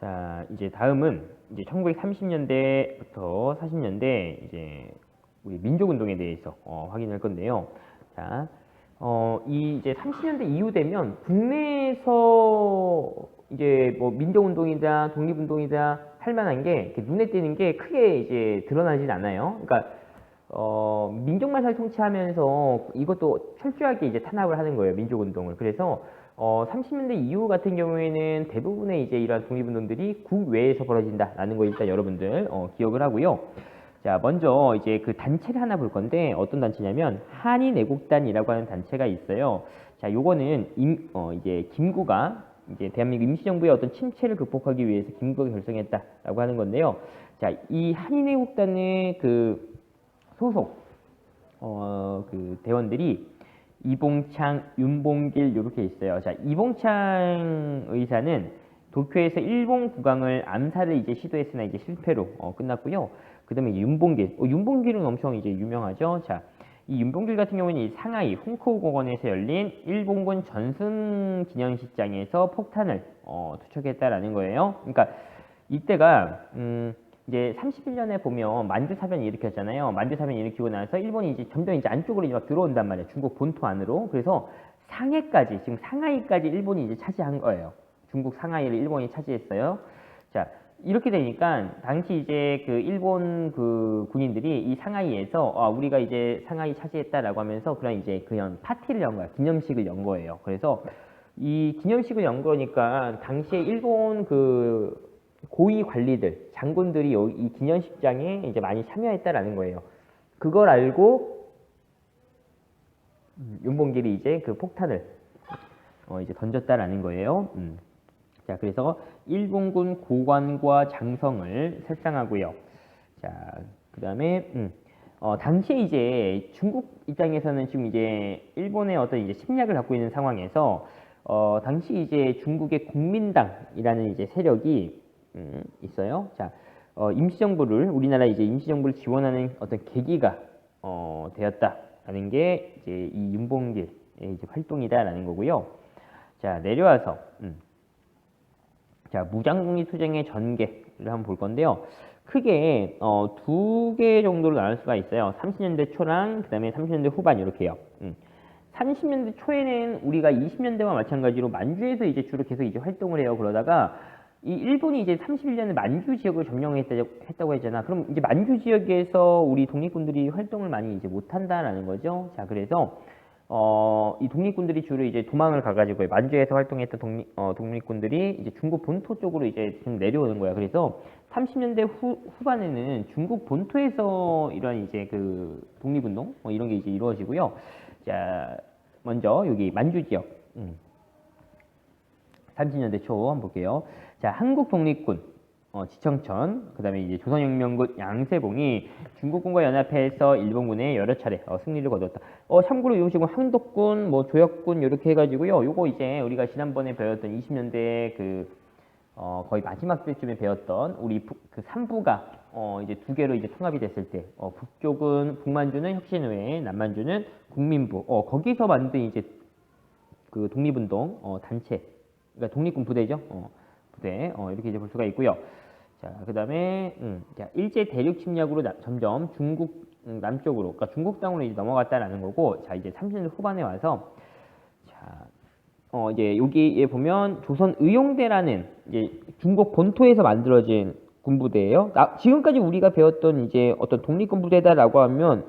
자, 이제 다음은 이제 1930년대부터 40년대 이제 우리 민족운동에 대해서 확인할 건데요. 자, 이 이제 30년대 이후 되면 국내에서 이제 뭐 민족운동이다, 독립운동이다 할 만한 게 이렇게 눈에 띄는 게 크게 이제 드러나진 않아요. 그러니까 민족만살 통치하면서 이것도 철저하게 이제 탄압을 하는 거예요, 민족운동을. 그래서 30년대 이후 같은 경우에는 대부분의 이제 이러한 독립운동들이 국외에서 벌어진다라는 거 일단 여러분들 기억을 하고요. 자, 먼저 이제 그 단체를 하나 볼 건데 어떤 단체냐면 한인애국단이라고 하는 단체가 있어요. 자, 요거는 이제 김구가 이제 대한민국 임시정부의 어떤 침체를 극복하기 위해서 김구가 결성했다라고 하는 건데요. 자, 이 한인애국단의 그 소속 그 대원들이 이봉창, 윤봉길 이렇게 있어요. 자, 이봉창 의사는 도쿄에서 일본 국왕을 암살을 이제 시도했으나 이제 실패로 끝났고요. 그다음에 윤봉길은 엄청 이제 유명하죠. 자, 이 윤봉길 같은 경우는 이 상하이 홍콩 공원에서 열린 일본군 전승 기념식장에서 폭탄을 투척했다라는 거예요. 그러니까 이때가 이제 31년에 보면 만주사변 일으켰잖아요. 만주사변 일으키고 나서 일본이 이제 점점 이제 안쪽으로 이제 막 들어온단 말이에요. 중국 본토 안으로. 그래서 상해까지, 지금 상하이까지 일본이 이제 차지한 거예요. 중국 상하이를 일본이 차지했어요. 자, 이렇게 되니까 당시 이제 그 일본 그 군인들이 이 상하이에서 우리가 이제 상하이 차지했다라고 하면서 그런 이제 그냥 파티를 연 거야. 기념식을 연 거예요. 그래서 이 기념식을 연 거니까 당시에 일본 그 고위 관리들, 장군들이 이 기념식장에 이제 많이 참여했다라는 거예요. 그걸 알고 윤봉길이 이제 그 폭탄을 이제 던졌다라는 거예요. 자, 그래서 일본군 고관과 장성을 살상하고요. 자, 그다음에 당시에 이제 중국 입장에서는 지금 이제 일본의 어떤 이제 침략을 갖고 있는 상황에서 당시 이제 중국의 국민당이라는 이제 세력이 있어요. 자, 우리나라 이제 임시정부를 지원하는 어떤 계기가 되었다라는 게 이제 이 윤봉길의 이제 활동이다라는 거고요. 자, 내려와서 자, 무장독립투쟁의 전개를 한번 볼 건데요. 크게 두 개 정도로 나눌 수가 있어요. 30년대 초랑 그다음에 30년대 후반 이렇게요. 30년대 초에는 우리가 20년대와 마찬가지로 만주에서 이제 주로 계속 이제 활동을 해요. 그러다가 이 일본이 이제 31년에 만주 지역을 점령했다고 했잖아. 그럼 이제 만주 지역에서 우리 독립군들이 활동을 많이 이제 못한다라는 거죠. 자, 그래서 이 독립군들이 주로 이제 도망을 가가지고 만주에서 활동했던 독립군들이 이제 중국 본토 쪽으로 이제 좀 내려오는 거야. 그래서 30년대 후반에는 중국 본토에서 이런 이제 그 독립운동 이런 게 이제 이루어지고요. 자, 먼저 여기 만주 지역. 30년대 초 한번 볼게요. 자, 한국 독립군 지청천, 그 다음에 이제 조선혁명군 양세봉이 중국군과 연합해서 일본군에 여러 차례 승리를 거뒀다. 참고로 요 지금 항독군, 뭐 조혁군 이렇게 해가지고요. 요거 이제 우리가 지난번에 배웠던 20년대 그 거의 마지막 때쯤에 배웠던 우리 그 삼부가 이제 두 개로 이제 통합이 됐을 때 북쪽은 북만주는 혁신회, 남만주는 국민부. 거기서 만든 이제 그 독립운동 단체. 그러니까 독립군 부대죠. 부대 이렇게 이제 볼 수가 있고요. 자, 그다음에 자, 일제 대륙 침략으로 점점 중국 남쪽으로, 그러니까 중국 땅으로 이제 넘어갔다라는 거고, 자, 이제 30년대 후반에 와서 자, 이제 여기에 보면 조선 의용대라는 이제 중국 본토에서 만들어진 군부대예요. 지금까지 우리가 배웠던 이제 어떤 독립군 부대다라고 하면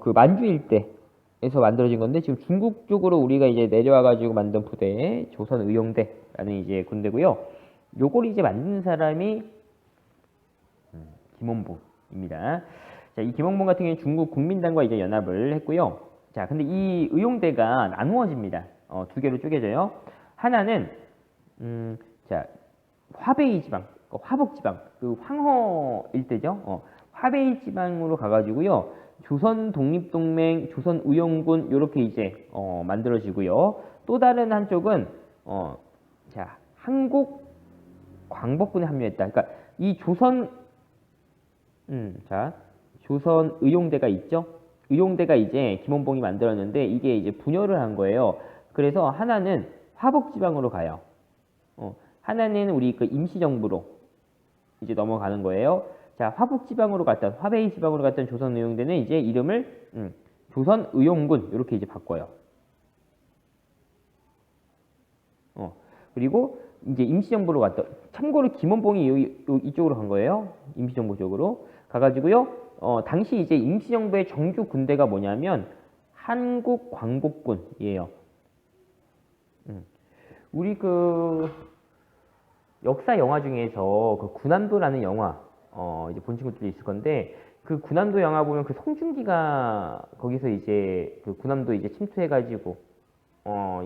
그 만주 일대 에서 만들어진 건데 지금 중국 쪽으로 우리가 이제 내려와 가지고 만든 부대 조선의용대라는 이제 군대고요. 요걸 이제 만든 사람이 김원봉입니다. 자, 이 김원봉 같은 경우는 중국 국민당과 이제 연합을 했고요. 자, 근데 이 의용대가 나누어집니다. 두 개로 쪼개져요. 하나는 자, 화베이 지방, 화북 지방, 그 황허 일대죠. 화베이 지방으로 가가지고요. 조선 독립동맹, 조선 의용군 이렇게 이제 만들어지고요. 또 다른 한쪽은 자, 한국 광복군에 합류했다. 그러니까 이 자, 조선 의용대가 있죠. 의용대가 이제 김원봉이 만들었는데 이게 이제 분열을 한 거예요. 그래서 하나는 화북 지방으로 가요. 하나는 우리 그 임시정부로 이제 넘어가는 거예요. 자, 화북지방으로 갔던, 화베이 지방으로 갔던 조선의용대는 이제 이름을 조선의용군 이렇게 이제 바꿔요. 그리고 이제 임시정부로 갔던, 참고로 김원봉이 이쪽으로 간 거예요. 임시정부 쪽으로 가가지고요. 당시 이제 임시정부의 정규 군대가 뭐냐면 한국광복군이에요. 우리 그 역사 영화 중에서 그 군함도라는 영화 이제 본 친구들이 있을 건데, 그 군함도 영화 보면 그 송중기가 거기서 이제 그 군함도 이제 침투해가지고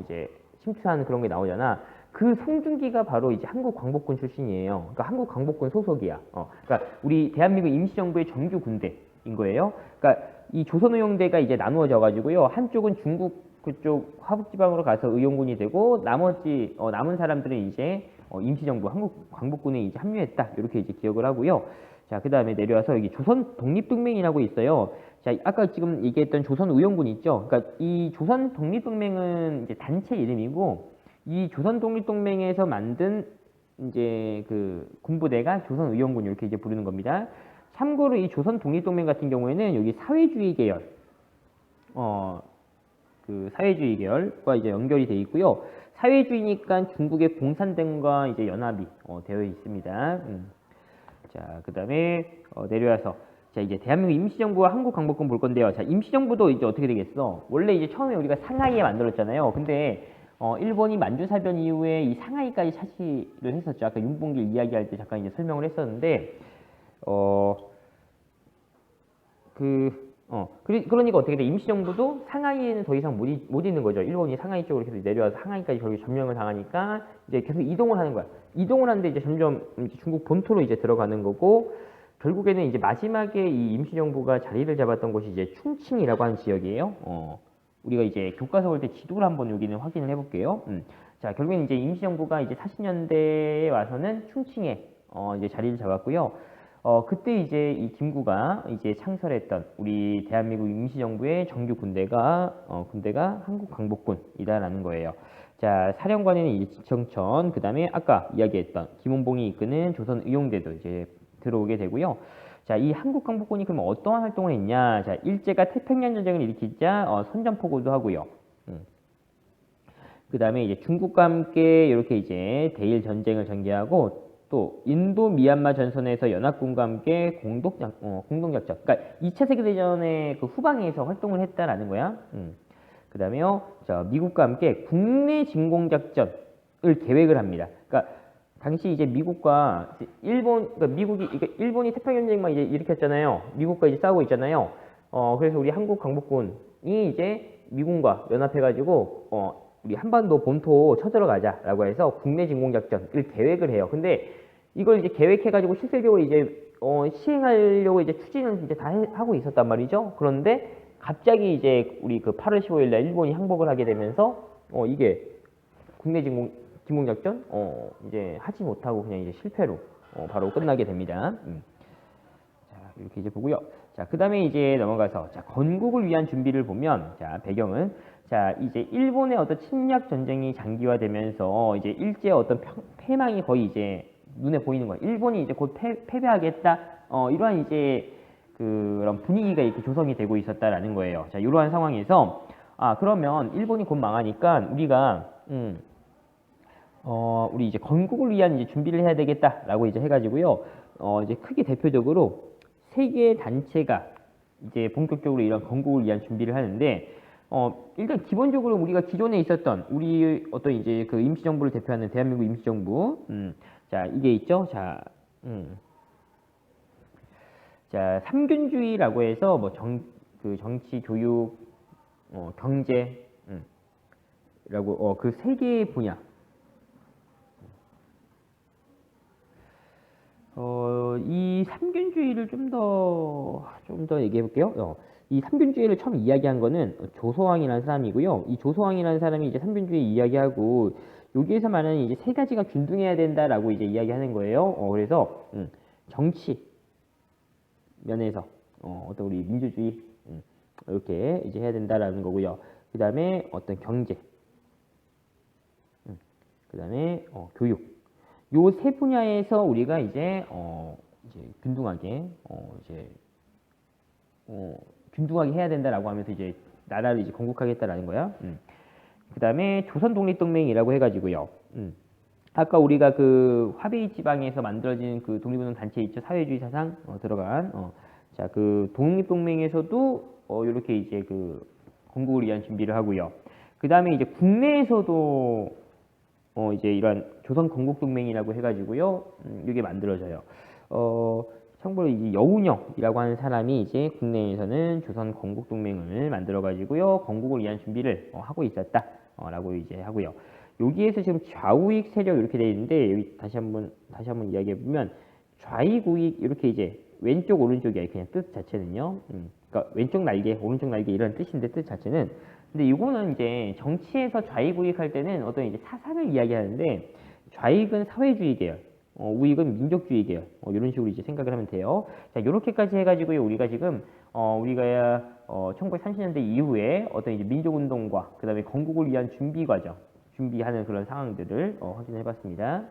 이제 침투하는 그런 게 나오잖아. 그 송중기가 바로 이제 한국광복군 출신이에요. 그러니까 한국광복군 소속이야. 그러니까 우리 대한민국 임시정부의 정규 군대인 거예요. 그러니까 이 조선의용대가 이제 나누어져 가지고요. 한쪽은 중국 그쪽 화북지방으로 가서 의용군이 되고, 나머지 남은 사람들은 이제 임시정부 한국광복군에 이제 합류했다. 이렇게 이제 기억을 하고요. 자, 그 다음에 내려와서 여기 조선 독립동맹이라고 있어요. 자, 아까 지금 얘기했던 조선의용군 있죠. 그러니까 이 조선 독립동맹은 이제 단체 이름이고, 이 조선 독립동맹에서 만든 이제 그 군부대가 조선의용군 이렇게 이제 부르는 겁니다. 참고로 이 조선 독립동맹 같은 경우에는 여기 사회주의 계열, 그 사회주의 계열과 이제 연결이 되어 있고요. 사회주의니까 중국의 공산당과 이제 연합이 되어 있습니다. 자, 그 다음에 내려와서 자, 이제 대한민국 임시정부와 한국광복군 볼 건데요. 자, 임시정부도 이제 어떻게 되겠어? 원래 이제 처음에 우리가 상하이에 만들었잖아요. 근데 일본이 만주사변 이후에 이 상하이까지 차지를 했었죠. 아까 윤봉길 이야기할 때 잠깐 이제 설명을 했었는데, 그러니까 어떻게 돼? 임시정부도 상하이에는 더 이상 못 있는 거죠. 일본이 상하이 쪽으로 계속 내려와서 상하이까지 결국 점령을 당하니까 이제 계속 이동을 하는 거야. 이동을 하는데 이제 점점 이제 중국 본토로 이제 들어가는 거고, 결국에는 이제 마지막에 이 임시정부가 자리를 잡았던 곳이 이제 충칭이라고 하는 지역이에요. 우리가 이제 교과서 볼 때 지도를 한번 여기는 확인을 해볼게요. 자, 결국엔 이제 임시정부가 이제 40년대에 와서는 충칭에 이제 자리를 잡았고요. 그때 이제 이 김구가 이제 창설했던 우리 대한민국 임시정부의 정규 군대가 한국광복군이다라는 거예요. 자, 사령관에는 이제 지청천, 그 다음에 아까 이야기했던 김원봉이 이끄는 조선의용대도 이제 들어오게 되고요. 자, 이 한국광복군이 그러면 어떠한 활동을 했냐? 자, 일제가 태평양 전쟁을 일으키자 선전포고도 하고요. 그 다음에 이제 중국과 함께 이렇게 이제 대일 전쟁을 전개하고, 또 인도 미얀마 전선에서 연합군과 함께 공동작전. 그러니까 2차 세계대전의 그 후방에서 활동을 했다라는 거야. 그 다음에요, 자, 미국과 함께 국내 진공작전을 계획을 합니다. 그러니까 당시 이제 미국과 일본이 태평양 전쟁 막 이제 일으켰잖아요. 미국과 이제 싸우고 있잖아요. 그래서 우리 한국 광복군이 이제 미군과 연합해가지고 우리 한반도 본토 쳐들어가자라고 해서 국내 진공작전을 계획을 해요. 근데 이걸 이제 계획해가지고 실질적으로 이제 시행하려고 이제 추진을 이제 다 하고 있었단 말이죠. 그런데 갑자기 이제 우리 그 8월 15일 날 일본이 항복을 하게 되면서 이게 국내 진공작전 이제 하지 못하고 그냥 이제 실패로 바로 끝나게 됩니다. 자, 이렇게 이제 보고요. 자, 그 다음에 이제 넘어가서 자, 건국을 위한 준비를 보면, 자, 배경은 자, 이제 일본의 어떤 침략 전쟁이 장기화되면서 이제 일제의 어떤 패망이 거의 이제 눈에 보이는 거예요. 일본이 이제 곧 패배하겠다. 이러한 이제 그런 분위기가 이렇게 조성이 되고 있었다라는 거예요. 자, 이러한 상황에서 그러면 일본이 곧 망하니까 우리가 우리 이제 건국을 위한 이제 준비를 해야 되겠다라고 이제 해가지고요. 이제 크게 대표적으로 세 개의 단체가 이제 본격적으로 이런 건국을 위한 준비를 하는데, 일단 기본적으로 우리가 기존에 있었던 우리 어떤 이제 그 임시정부를 대표하는 대한민국 임시정부, 자, 이게 있죠. 자, 자, 삼균주의라고 해서 뭐 정치, 교육, 경제, 라고 그 세 개의 분야. 이 삼균주의를 좀 더 얘기해 볼게요. 이 삼균주의를 처음 이야기한 거는 조소왕이라는 사람이고요. 이 조소왕이라는 사람이 이제 삼균주의 이야기하고, 여기에서 말하는 이제 세 가지가 균등해야 된다라고 이제 이야기하는 거예요. 그래서 정치 면에서 어떤 우리 민주주의 이렇게 이제 해야 된다라는 거고요. 그 다음에 어떤 경제, 그 다음에 교육. 요 세 분야에서 우리가 이제 균등하게 균등하게 해야 된다라고 하면서 이제 나라를 이제 건국하겠다라는 거야. 그다음에 조선 독립동맹이라고 해가지고요. 아까 우리가 그 화베이 지방에서 만들어진 그 독립운동 단체 있죠. 사회주의 사상 들어간 자, 그 독립동맹에서도 이렇게 이제 그 건국을 위한 준비를 하고요. 그다음에 이제 국내에서도 이제 이런 조선 건국동맹이라고 해가지고요. 이게 만들어져요. 참고로 이제 여운형이라고 하는 사람이 이제 국내에서는 조선 건국동맹을 만들어가지고요. 건국을 위한 준비를 하고 있었다라고 이제 하고요. 여기에서 지금 좌우익 세력 이렇게 되어 있는데 여기 다시 한번 이야기해 보면 좌익 우익 이렇게 이제 왼쪽 오른쪽이 그냥 뜻 자체는요. 그러니까 왼쪽 날개 오른쪽 날개 이런 뜻인데 뜻 자체는 근데 이거는 이제 정치에서 좌익 우익 할 때는 어떤 이제 사상을 이야기하는데 좌익은 사회주의 계열 우익은 민족주의 계열 이런 식으로 이제 생각을 하면 돼요. 자 이렇게까지 해가지고요 우리가 지금 우리가 1930년대 이후에 어떤 이제 민족운동과 그 다음에 건국을 위한 준비 과정 준비하는 그런 상황들을 확인해 봤습니다.